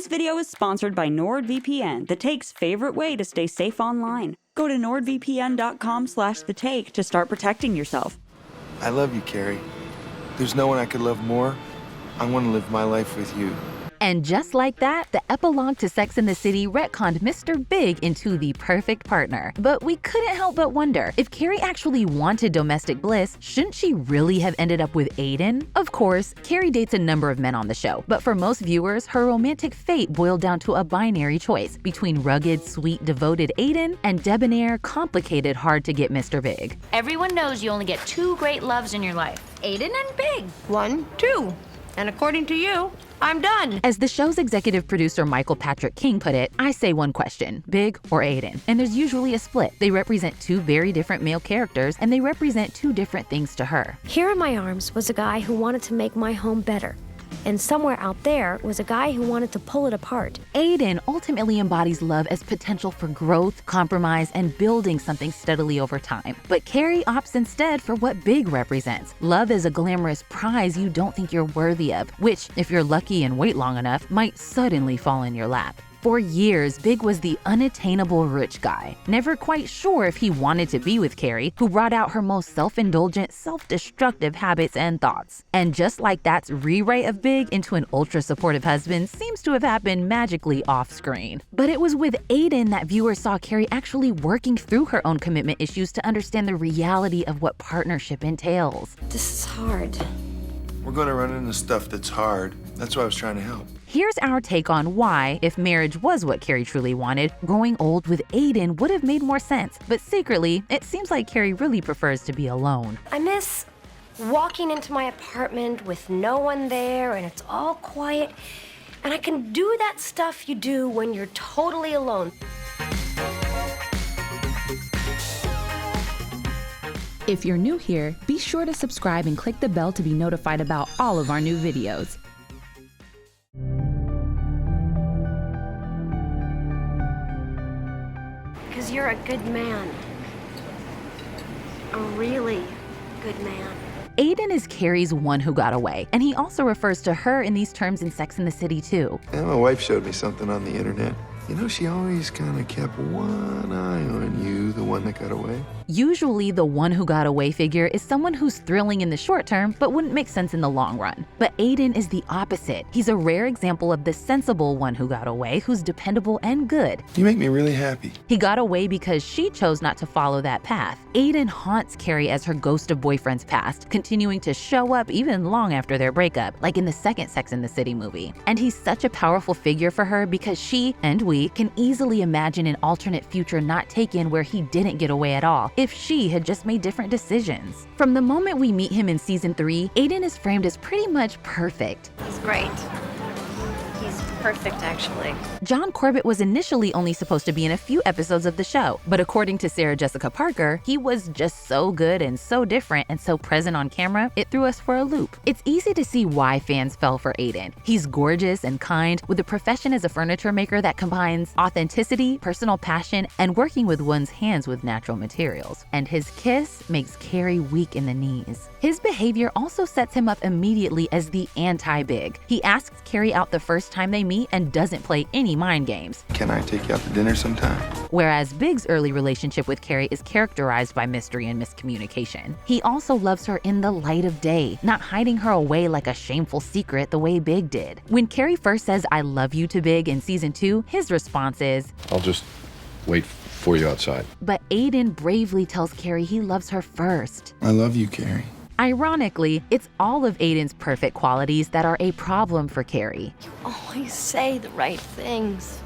This video is sponsored by NordVPN, the Take's favorite way to stay safe online. Go to nordvpn.com/thetake to start protecting yourself. I love you, Carrie. There's no one I could love more. I want to live my life with you. And just like that, the epilogue to Sex and the City retconned Mr. Big into the perfect partner. But we couldn't help but wonder, if Carrie actually wanted domestic bliss, shouldn't she really have ended up with Aidan? Of course, Carrie dates a number of men on the show, but for most viewers, her romantic fate boiled down to a binary choice between rugged, sweet, devoted Aidan and debonair, complicated, hard-to-get Mr. Big. Everyone knows you only get two great loves in your life, Aidan and Big. 1, 2. And according to you, I'm done. As the show's executive producer Michael Patrick King put it, I say one question, Big or Aidan? And there's usually a split. They represent two very different male characters, and they represent two different things to her. Here in my arms was a guy who wanted to make my home better. And somewhere out there was a guy who wanted to pull it apart. Aidan ultimately embodies love as potential for growth, compromise, and building something steadily over time. But Carrie opts instead for what Big represents. Love is a glamorous prize you don't think you're worthy of, which, if you're lucky and wait long enough, might suddenly fall in your lap. For years, Big was the unattainable rich guy, never quite sure if he wanted to be with Carrie, who brought out her most self-indulgent, self-destructive habits and thoughts. And just like that's rewrite of Big into an ultra-supportive husband seems to have happened magically off-screen. But it was with Aidan that viewers saw Carrie actually working through her own commitment issues to understand the reality of what partnership entails. This is hard. We're going to run into stuff that's hard. That's why I was trying to help. Here's our take on why, if marriage was what Carrie truly wanted, growing old with Aidan would have made more sense. But secretly, it seems like Carrie really prefers to be alone. I miss walking into my apartment with no one there and it's all quiet. And I can do that stuff you do when you're totally alone. If you're new here, be sure to subscribe and click the bell to be notified about all of our new videos. Because you're a good man. A really good man. Aidan is Carrie's one who got away, and he also refers to her in these terms in Sex and the City too. Yeah, my wife showed me something on the internet. You know, she always kind of kept one eye on you, the one that got away. Usually, the one who got away figure is someone who's thrilling in the short term, but wouldn't make sense in the long run. But Aidan is the opposite. He's a rare example of the sensible one who got away, who's dependable and good. You make me really happy. He got away because she chose not to follow that path. Aidan haunts Carrie as her ghost of boyfriends past, continuing to show up even long after their breakup, like in the second Sex and the City movie. And he's such a powerful figure for her because she, and we, can easily imagine an alternate future not taken where he didn't get away at all, if she had just made different decisions. From the moment we meet him in season 3, Aidan is framed as pretty much perfect. He's great. He's perfect, actually. John Corbett was initially only supposed to be in a few episodes of the show, but according to Sarah Jessica Parker, he was just so good and so different and so present on camera, it threw us for a loop. It's easy to see why fans fell for Aidan. He's gorgeous and kind, with a profession as a furniture maker that combines authenticity, personal passion, and working with one's hands with natural materials. And his kiss makes Carrie weak in the knees. His behavior also sets him up immediately as the anti-Big. He asks Carrie out the first time they meet and doesn't play any mind games. Can I take you out to dinner sometime? Whereas Big's early relationship with Carrie is characterized by mystery and miscommunication. He also loves her in the light of day, not hiding her away like a shameful secret the way Big did. When Carrie first says "I love you" to Big in season 2, his response is, "I'll just wait for you outside." But Aidan bravely tells Carrie he loves her first. I love you, Carrie. Ironically, it's all of Aidan's perfect qualities that are a problem for Carrie. You always say the right things.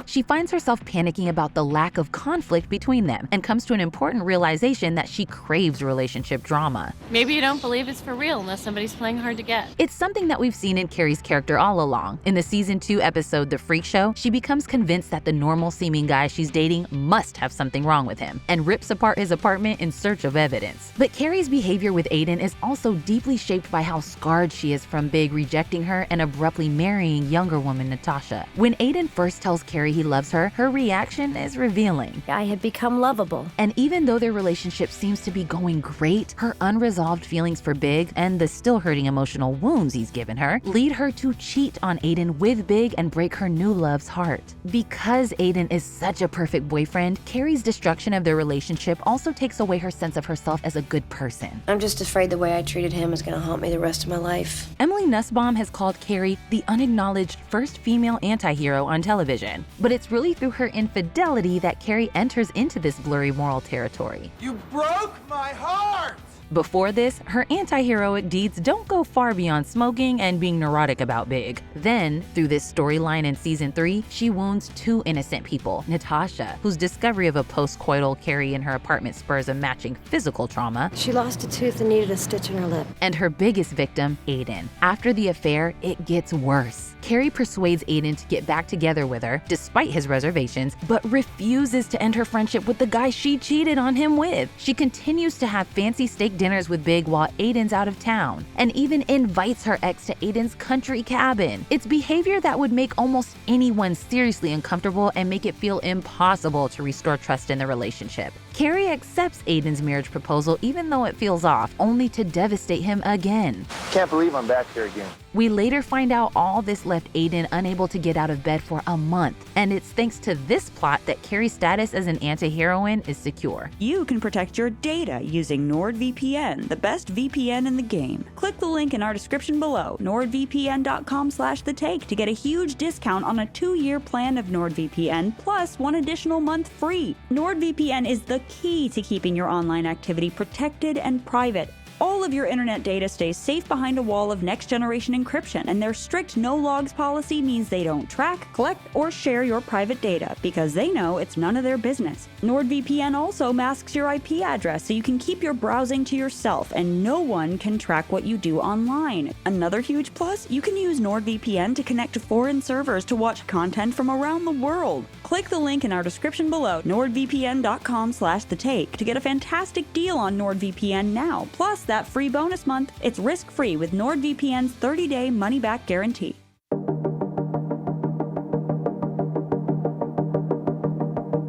She finds herself panicking about the lack of conflict between them and comes to an important realization that she craves relationship drama. Maybe you don't believe it's for real unless somebody's playing hard to get. It's something that we've seen in Carrie's character all along. In the season 2 episode, The Freak Show, she becomes convinced that the normal-seeming guy she's dating must have something wrong with him and rips apart his apartment in search of evidence. But Carrie's behavior with Aidan is also deeply shaped by how scarred she is from Big rejecting her and abruptly marrying younger woman Natasha. When Aidan first first tells Carrie he loves her, her reaction is revealing. I had become lovable. And even though their relationship seems to be going great, her unresolved feelings for Big and the still hurting emotional wounds he's given her lead her to cheat on Aidan with Big and break her new love's heart. Because Aidan is such a perfect boyfriend, Carrie's destruction of their relationship also takes away her sense of herself as a good person. I'm just afraid the way I treated him is gonna haunt me the rest of my life. Emily Nussbaum has called Carrie the unacknowledged first female anti-hero on television, but it's really through her infidelity that Carrie enters into this blurry moral territory. You broke my heart! Before this, her anti-heroic deeds don't go far beyond smoking and being neurotic about Big. Then, through this storyline in season 3, she wounds 2 innocent people, Natasha, whose discovery of a post-coital Carrie in her apartment spurs a matching physical trauma, She lost a tooth and needed a stitch in her lip. and her biggest victim, Aidan. After the affair, it gets worse. Carrie persuades Aidan to get back together with her, despite his reservations, but refuses to end her friendship with the guy she cheated on him with. She continues to have fancy steak dinners with Big while Aidan's out of town, and even invites her ex to Aidan's country cabin. It's behavior that would make almost anyone seriously uncomfortable and make it feel impossible to restore trust in the relationship. Carrie accepts Aidan's marriage proposal even though it feels off, only to devastate him again. Can't believe I'm back here again. We later find out all this left Aidan unable to get out of bed for a month, and it's thanks to this plot that Carrie's status as an anti-heroine is secure. You can protect your data using NordVPN, the best VPN in the game. Click the link in our description below, nordvpn.com/thetake, to get a huge discount on a 2-year plan of NordVPN plus 1 additional month free. NordVPN is the key to keeping your online activity protected and private. All of your internet data stays safe behind a wall of next-generation encryption, and their strict no-logs policy means they don't track, collect, or share your private data because they know it's none of their business. NordVPN also masks your IP address so you can keep your browsing to yourself and no one can track what you do online. Another huge plus, you can use NordVPN to connect to foreign servers to watch content from around the world. Click the link in our description below, nordvpn.com/thetake, to get a fantastic deal on NordVPN now, plus that free bonus month. It's risk-free with NordVPN's 30-day money-back guarantee.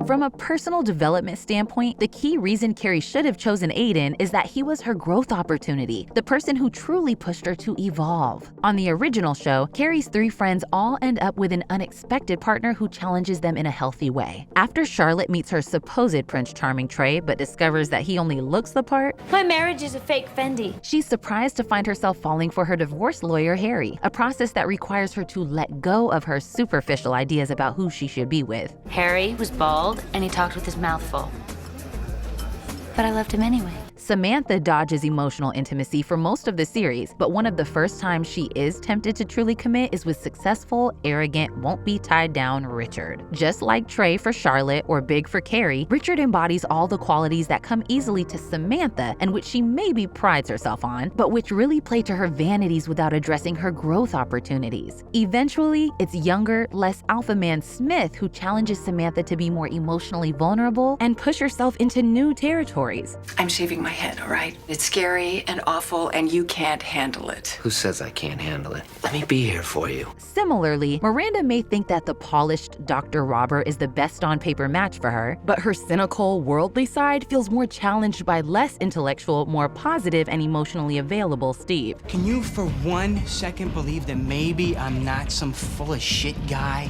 From a personal development standpoint, the key reason Carrie should have chosen Aidan is that he was her growth opportunity, the person who truly pushed her to evolve. On the original show, Carrie's 3 friends all end up with an unexpected partner who challenges them in a healthy way. After Charlotte meets her supposed Prince Charming Trey but discovers that he only looks the part, My marriage is a fake Fendi. she's surprised to find herself falling for her divorce lawyer, Harry, a process that requires her to let go of her superficial ideas about who she should be with. Harry was bald and he talked with his mouth full. But I loved him anyway. Samantha dodges emotional intimacy for most of the series, but one of the first times she is tempted to truly commit is with successful, arrogant, won't-be-tied-down Richard. Just like Trey for Charlotte or Big for Carrie, Richard embodies all the qualities that come easily to Samantha and which she maybe prides herself on, but which really play to her vanities without addressing her growth opportunities. Eventually, it's younger, less alpha man Smith who challenges Samantha to be more emotionally vulnerable and push herself into new territories. I'm shaving my head, all right? It's scary and awful, and you can't handle it. Who says I can't handle it? Let me be here for you. Similarly, Miranda may think that the polished Dr. Robert is the best on-paper match for her, but her cynical, worldly side feels more challenged by less intellectual, more positive, and emotionally available Steve. Can you for 1 second believe that maybe I'm not some full of shit guy?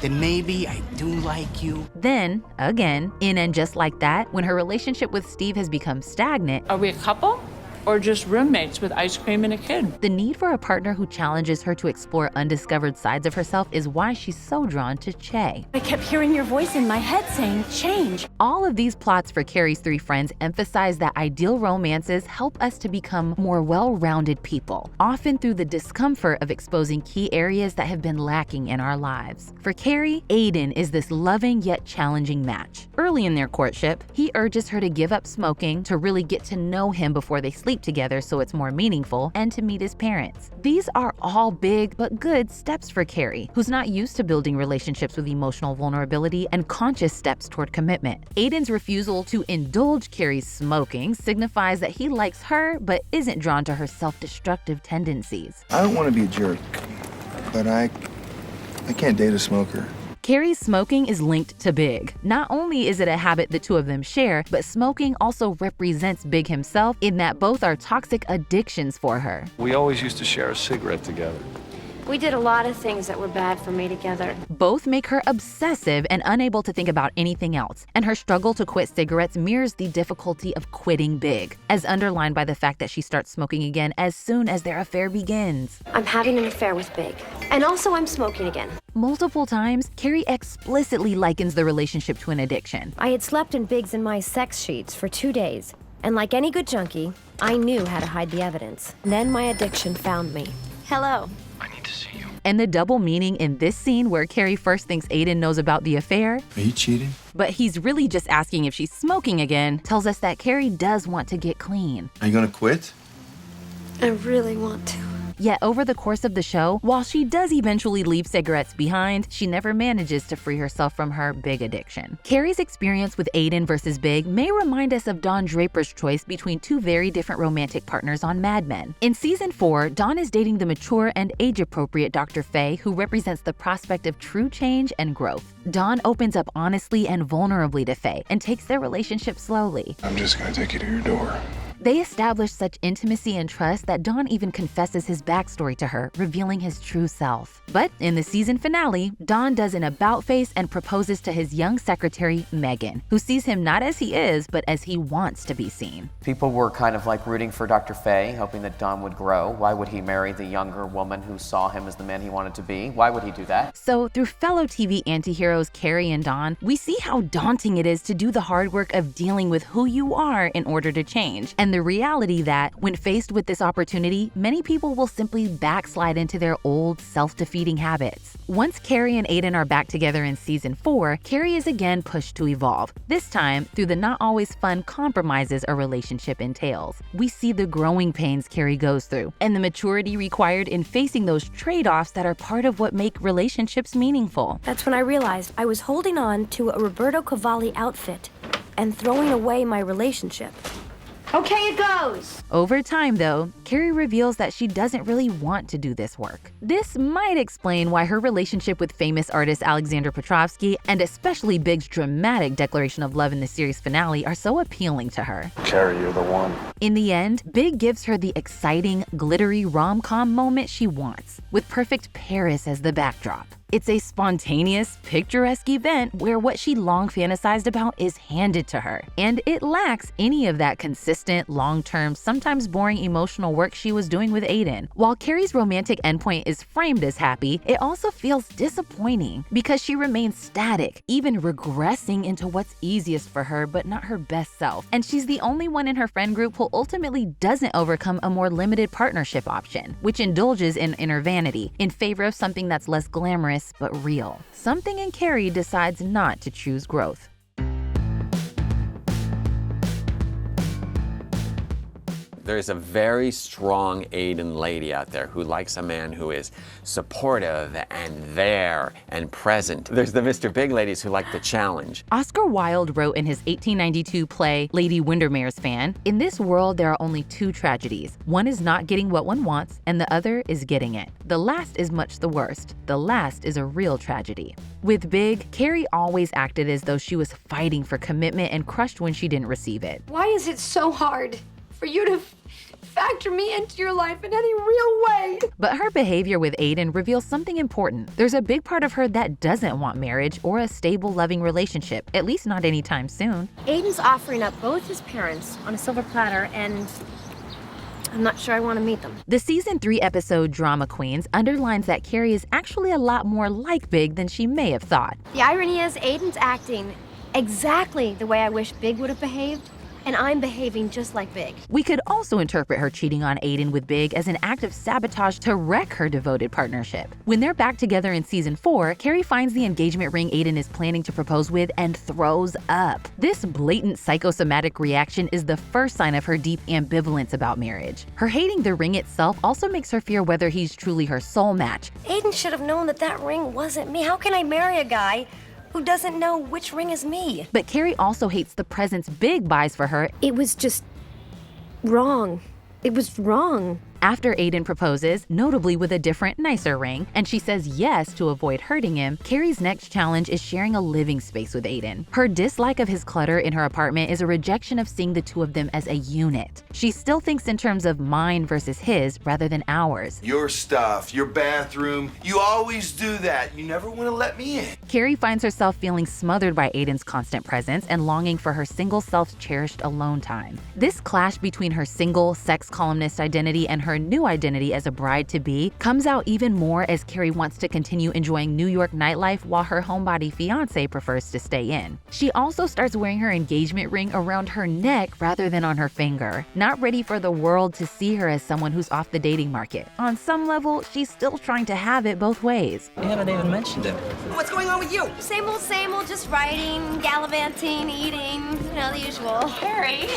That maybe I do like you? Then, again, in And Just Like That, when her relationship with Steve has become stagnant, Are we a couple? Or just roommates with ice cream and a kid? the need for a partner who challenges her to explore undiscovered sides of herself is why she's so drawn to Che. I kept hearing your voice in my head saying, change. All of these plots for Carrie's 3 friends emphasize that ideal romances help us to become more well-rounded people, often through the discomfort of exposing key areas that have been lacking in our lives. For Carrie, Aidan is this loving yet challenging match. Early in their courtship, he urges her to give up smoking, to really get to know him before they sleep together so it's more meaningful, and to meet his parents. These are all big but good steps for Carrie, who's not used to building relationships with emotional vulnerability and conscious steps toward commitment. Aidan's refusal to indulge Carrie's smoking signifies that he likes her but isn't drawn to her self-destructive tendencies. I don't want to be a jerk, but I can't date a smoker. Carrie's smoking is linked to Big. Not only is it a habit the two of them share, but smoking also represents Big himself in that both are toxic addictions for her. We always used to share a cigarette together. We did a lot of things that were bad for me together. Both make her obsessive and unable to think about anything else, and her struggle to quit cigarettes mirrors the difficulty of quitting Big, as underlined by the fact that she starts smoking again as soon as their affair begins. I'm having an affair with Big, and also I'm smoking again. Multiple times, Carrie explicitly likens the relationship to an addiction. I had slept in Big's and my sex sheets for 2 days, and like any good junkie, I knew how to hide the evidence. Then my addiction found me. Hello. And the double meaning in this scene where Carrie first thinks Aidan knows about the affair, Are you cheating? but he's really just asking if she's smoking again, tells us that Carrie does want to get clean. Are you gonna quit? I really want to. Yet over the course of the show, while she does eventually leave cigarettes behind, she never manages to free herself from her Big addiction. Carrie's experience with Aidan versus Big may remind us of Don Draper's choice between two very different romantic partners on Mad Men. In season 4, Don is dating the mature and age-appropriate Dr. Faye, who represents the prospect of true change and growth. Don opens up honestly and vulnerably to Faye and takes their relationship slowly. I'm just gonna take you to your door. They establish such intimacy and trust that Don even confesses his backstory to her, revealing his true self. But in the season finale, Don does an about-face and proposes to his young secretary, Megan, who sees him not as he is, but as he wants to be seen. People were kind of like rooting for Dr. Faye, hoping that Don would grow. Why would he marry the younger woman who saw him as the man he wanted to be? Why would he do that? So through fellow TV antiheroes Carrie and Don, we see how daunting it is to do the hard work of dealing with who you are in order to change. And the reality that, when faced with this opportunity, many people will simply backslide into their old, self-defeating habits. Once Carrie and Aidan are back together in season 4, Carrie is again pushed to evolve, this time through the not always fun compromises a relationship entails. We see the growing pains Carrie goes through, and the maturity required in facing those trade-offs that are part of what make relationships meaningful. That's when I realized I was holding on to a Roberto Cavalli outfit and throwing away my relationship. Okay, it goes! Over time, though, Carrie reveals that she doesn't really want to do this work. This might explain why her relationship with famous artist Alexander Petrovsky, and especially Big's dramatic declaration of love in the series finale, are so appealing to her. Carrie, you're the one. In the end, Big gives her the exciting, glittery rom-com moment she wants, with perfect Paris as the backdrop. It's a spontaneous, picturesque event where what she long fantasized about is handed to her, and it lacks any of that consistent, long-term, sometimes boring emotional work she was doing with Aidan. While Carrie's romantic endpoint is framed as happy, it also feels disappointing because she remains static, even regressing into what's easiest for her but not her best self. And she's the only one in her friend group who ultimately doesn't overcome a more limited partnership option, which indulges in inner vanity in favor of something that's less glamorous but real. Something in Carrie decides not to choose growth. There's a very strong Aidan lady out there who likes a man who is supportive and there and present. There's the Mr. Big ladies who like the challenge. Oscar Wilde wrote in his 1892 play, Lady Windermere's Fan, "In this world there are only two tragedies. One is not getting what one wants, and the other is getting it. The last is much the worst. The last is a real tragedy." With Big, Carrie always acted as though she was fighting for commitment and crushed when she didn't receive it. Why is it so hard for you to factor me into your life in any real way? But her behavior with Aidan reveals something important. There's a big part of her that doesn't want marriage or a stable, loving relationship, at least not anytime soon. Aidan's offering up both his parents on a silver platter, and I'm not sure I want to meet them. The season 3 episode Drama Queens underlines that Carrie is actually a lot more like Big than she may have thought. The irony is Aidan's acting exactly the way I wish Big would have behaved, and I'm behaving just like Big. We could also interpret her cheating on Aidan with Big as an act of sabotage to wreck her devoted partnership. When they're back together in season 4, Carrie finds the engagement ring Aidan is planning to propose with and throws up. This blatant psychosomatic reaction is the first sign of her deep ambivalence about marriage. Her hating the ring itself also makes her fear whether he's truly her soul match. Aidan should have known that that ring wasn't me. How can I marry a guy who doesn't know which ring is me? But Carrie also hates the presents Big buys for her. It was just wrong. It was wrong. After Aidan proposes, notably with a different, nicer ring, and she says yes to avoid hurting him, Carrie's next challenge is sharing a living space with Aidan. Her dislike of his clutter in her apartment is a rejection of seeing the two of them as a unit. She still thinks in terms of mine versus his rather than ours. Your stuff, your bathroom, you always do that. You never want to let me in. Carrie finds herself feeling smothered by Aidan's constant presence and longing for her single self's cherished alone time. This clash between her single, sex columnist identity and her new identity as a bride-to-be comes out even more as Carrie wants to continue enjoying New York nightlife while her homebody fiance prefers to stay in. She also starts wearing her engagement ring around her neck rather than on her finger, not ready for the world to see her as someone who's off the dating market. On some level, she's still trying to have it both ways. You haven't even mentioned it. What's going on with you? Same old, just writing, gallivanting, eating, the usual. Harry,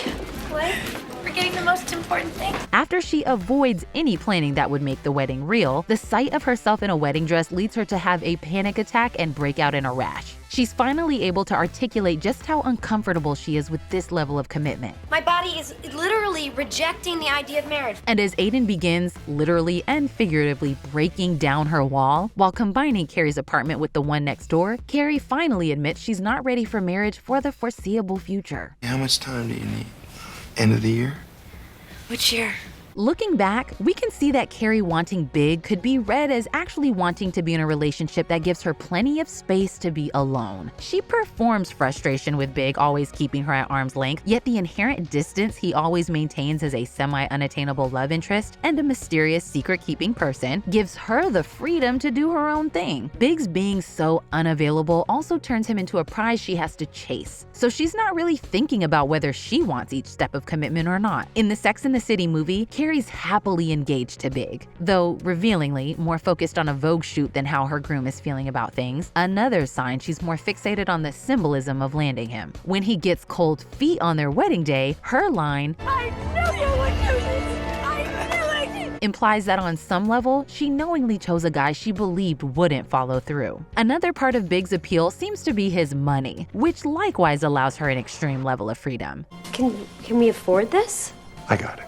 what? Forgetting the most important thing. After she avoids any planning that would make the wedding real, the sight of herself in a wedding dress leads her to have a panic attack and break out in a rash. She's finally able to articulate just how uncomfortable she is with this level of commitment. My body is literally rejecting the idea of marriage. And as Aidan begins, literally and figuratively breaking down her wall, while combining Carrie's apartment with the one next door, Carrie finally admits she's not ready for marriage for the foreseeable future. How much time do you need? End of the year? Which year? Looking back, we can see that Carrie wanting big could be read as actually wanting to be in a relationship that gives her plenty of space to be alone. She performs frustration with Big always keeping her at arm's length, yet the inherent distance he always maintains as a semi-unattainable love interest and a mysterious secret-keeping person gives her the freedom to do her own thing. Big's being so unavailable also turns him into a prize she has to chase. So she's not really thinking about whether she wants each step of commitment or not. In the Sex and the City movie, Carrie's happily engaged to Big, though revealingly more focused on a Vogue shoot than how her groom is feeling about things, another sign she's more fixated on the symbolism of landing him. When he gets cold feet on their wedding day, her line, I knew you would do this! I knew it! implies that on some level, she knowingly chose a guy she believed wouldn't follow through. Another part of Big's appeal seems to be his money, which likewise allows her an extreme level of freedom. Can we afford this? I got it.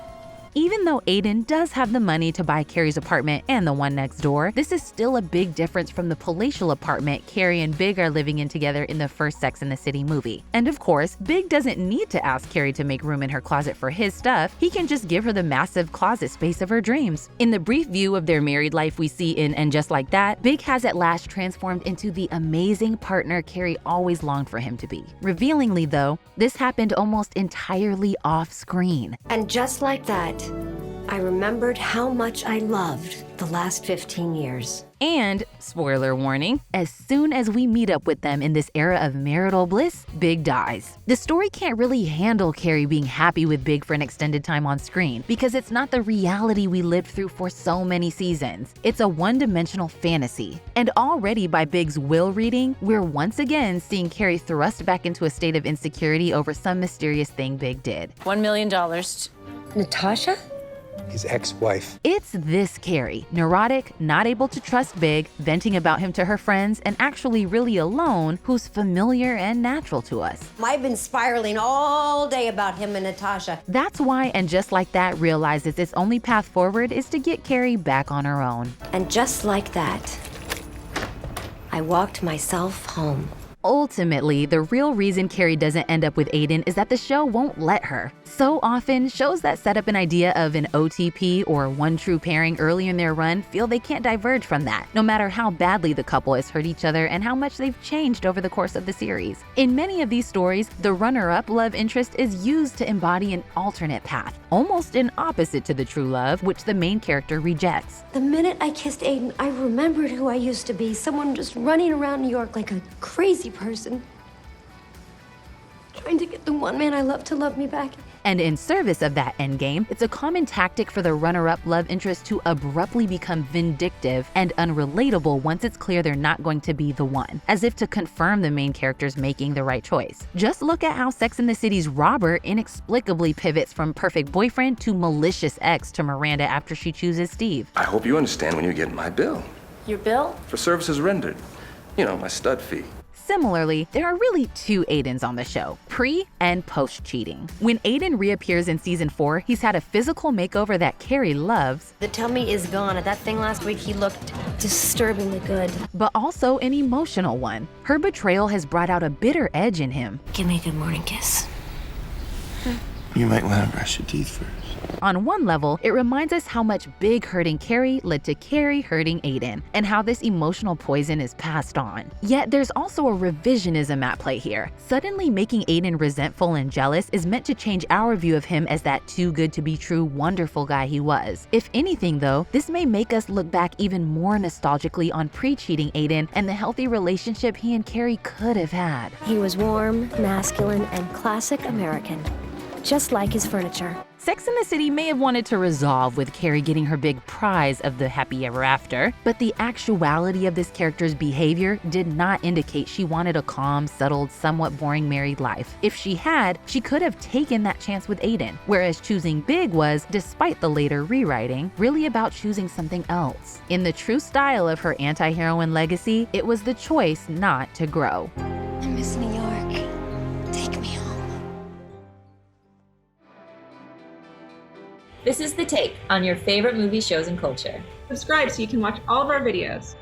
Even though Aidan does have the money to buy Carrie's apartment and the one next door, this is still a big difference from the palatial apartment Carrie and Big are living in together in the first Sex and the City movie. And of course, Big doesn't need to ask Carrie to make room in her closet for his stuff. He can just give her the massive closet space of her dreams. In the brief view of their married life we see in And Just Like That, Big has at last transformed into the amazing partner Carrie always longed for him to be. Revealingly though, this happened almost entirely off screen. And just like that, I remembered how much I loved the last 15 years. And, spoiler warning, as soon as we meet up with them in this era of marital bliss, Big dies. The story can't really handle Carrie being happy with Big for an extended time on screen because it's not the reality we lived through for so many seasons. It's a one-dimensional fantasy. And already by Big's will reading, we're once again seeing Carrie thrust back into a state of insecurity over some mysterious thing Big did. $1 million. Natasha? His ex-wife. It's this Carrie, neurotic, not able to trust Big, venting about him to her friends, and actually really alone, who's familiar and natural to us. I've been spiraling all day about him and Natasha. That's why And Just Like That realizes its only path forward is to get Carrie back on her own. And just like that, I walked myself home. Ultimately, the real reason Carrie doesn't end up with Aidan is that the show won't let her. So often, shows that set up an idea of an OTP or one true pairing early in their run feel they can't diverge from that, no matter how badly the couple has hurt each other and how much they've changed over the course of the series. In many of these stories, the runner-up love interest is used to embody an alternate path, almost an opposite to the true love, which the main character rejects. The minute I kissed Aidan, I remembered who I used to be, someone just running around New York like a crazy person, trying to get the one man I love to love me back. And in service of that endgame, it's a common tactic for the runner-up love interest to abruptly become vindictive and unrelatable once it's clear they're not going to be the one, as if to confirm the main character's making the right choice. Just look at how Sex and the City's Robert inexplicably pivots from perfect boyfriend to malicious ex to Miranda after she chooses Steve. I hope you understand when you get my bill. Your bill? For services rendered. You know, my stud fee. Similarly, there are really two Aidans on the show, pre and post cheating. When Aidan reappears in season 4, he's had a physical makeover that Carrie loves. The tummy is gone. At that thing last week, he looked disturbingly good. But also an emotional one. Her betrayal has brought out a bitter edge in him. Give me a good morning kiss. You might want to brush your teeth first. On one level, it reminds us how much Big hurting Carrie led to Carrie hurting Aidan, and how this emotional poison is passed on. Yet there's also a revisionism at play here. Suddenly making Aidan resentful and jealous is meant to change our view of him as that too good to be true wonderful guy he was. If anything though, this may make us look back even more nostalgically on pre-cheating Aidan and the healthy relationship he and Carrie could have had. He was warm, masculine, and classic American. Just like his furniture. Sex and the City may have wanted to resolve with Carrie getting her big prize of the happy ever after, but the actuality of this character's behavior did not indicate she wanted a calm, settled, somewhat boring married life. If she had, she could have taken that chance with Aidan, whereas choosing Big was, despite the later rewriting, really about choosing something else. In the true style of her anti-heroine legacy, it was the choice not to grow. I miss New York. Take me home. This is The Take on your favorite movie, shows, and culture. Subscribe so you can watch all of our videos.